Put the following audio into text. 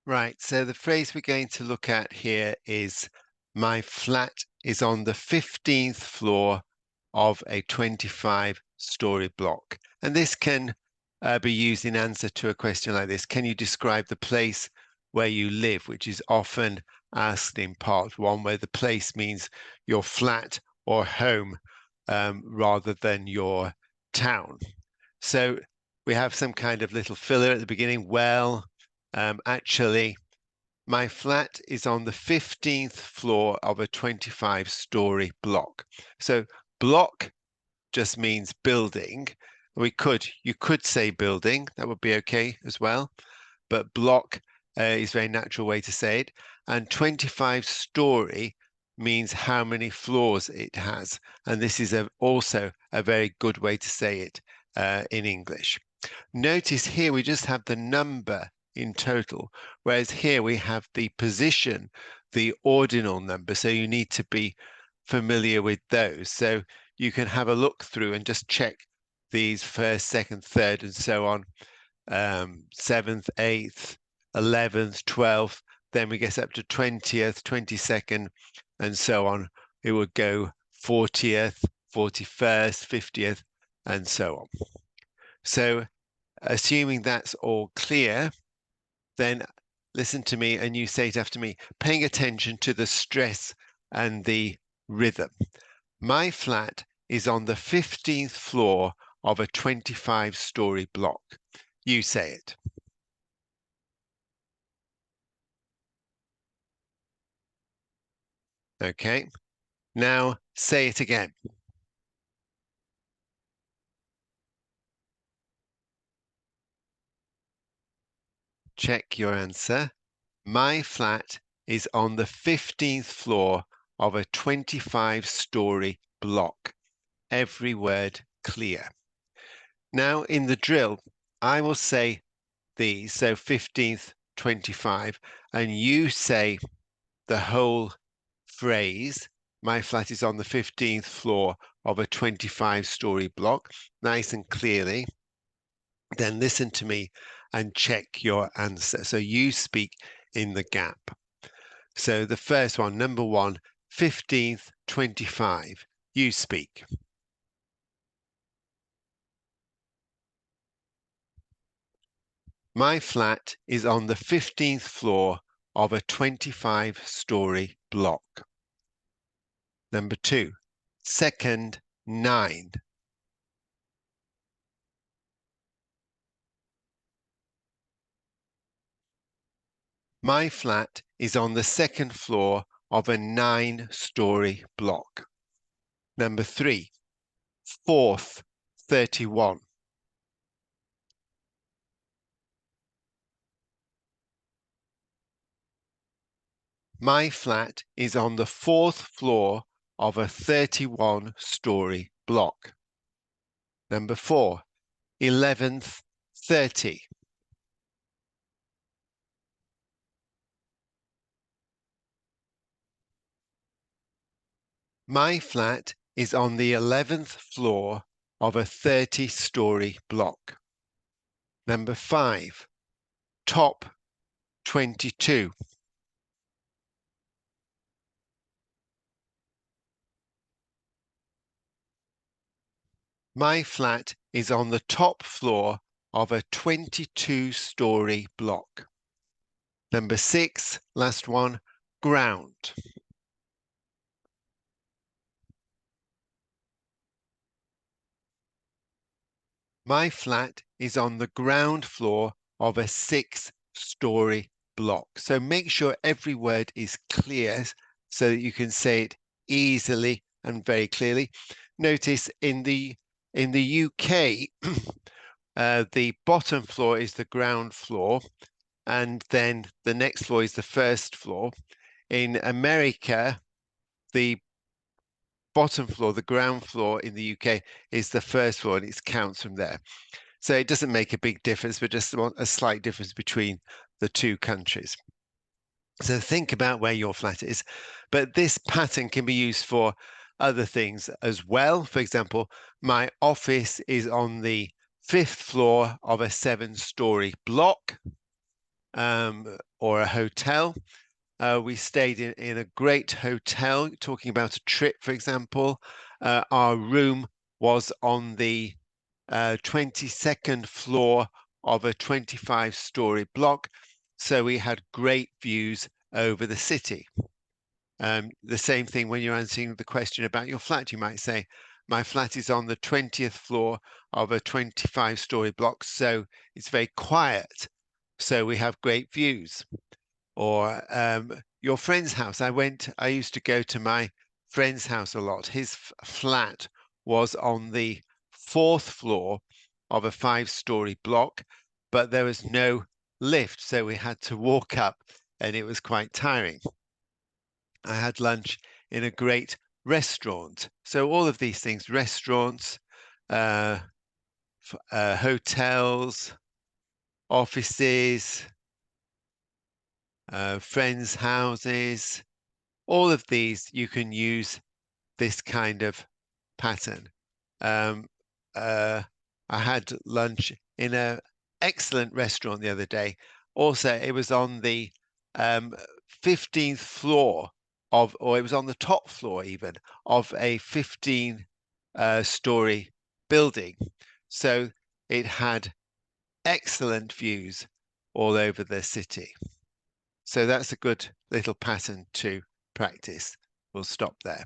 Right, so the phrase we're going to look at here is my flat is on the 15th floor of a 25-story block. And this can be used in answer to a question like this. Can you describe the place where you live, which is often asked in part one, where the place means your flat or home rather than your town. So we have some kind of little filler at the beginning. Well, actually, my flat is on the 15th floor of a 25-story block. So block just means building. You could say building, that would be okay as well. But block is a very natural way to say it. And 25-story means how many floors it has. And this is also a very good way to say it in English. Notice here we just have the number in total, whereas here we have the position, the ordinal number. So you need to be familiar with those. So you can have a look through and just check these first, second, third, and so on. 7th, 8th, 11th, 12th. Then we get up to 20th, 22nd, and so on. It would go 40th, 41st, 50th, and so on. So assuming that's all clear, then listen to me and you say it after me, paying attention to the stress and the rhythm. My flat is on the 15th floor of a 25-story block. You say it. Okay. Now say it again. Check your answer. My flat is on the 15th floor of a 25-story block. Every word clear. Now in the drill, I will say these, so 15th, 25, and you say the whole phrase. My flat is on the 15th floor of a 25-story block, nice and clearly. Then listen to me and check your answer. So you speak in the gap. So the first one, number one, 15th, 25. You speak. My flat is on the 15th floor of a 25-story block. Number two, second, 9. My flat is on the second floor of a 9-story block. Number three, fourth, 31. My flat is on the fourth floor of a 31-story block. Number four, 11th, 30. My flat is on the 11th floor of a 30-story block. Number five, top 22. My flat is on the top floor of a 22-story block. Number six, last one, ground. My flat is on the ground floor of a 6-story block. So make sure every word is clear so that you can say it easily and very clearly. Notice in the UK, the bottom floor is the ground floor, and then the next floor is the first floor. In America, the bottom floor, the ground floor in the UK is the first floor, and it counts from there. So it doesn't make a big difference, but just a slight difference between the two countries. So think about where your flat is. But this pattern can be used for other things as well. For example, my office is on the 5th floor of a 7-story block. or a hotel. We stayed in a great hotel, talking about a trip, for example. Our room was on the 22nd floor of a 25-story block, so we had great views over the city. The same thing when you're answering the question about your flat, you might say, my flat is on the 20th floor of a 25-story block, so it's very quiet, so we have great views. Or your friend's house. I used to go to my friend's house a lot. His flat was on the 4th floor of a 5-story block, but there was no lift, so we had to walk up, and it was quite tiring. I had lunch in a great restaurant. So all of these things, restaurants, uh, hotels, offices, friends' houses, all of these you can use this kind of pattern. Um, uh, I had lunch in an excellent restaurant the other day. Also, it was on the 15th floor of, or it was on the top floor even, of a 15-story building. So it had excellent views all over the city. So that's a good little pattern to practice. We'll stop there.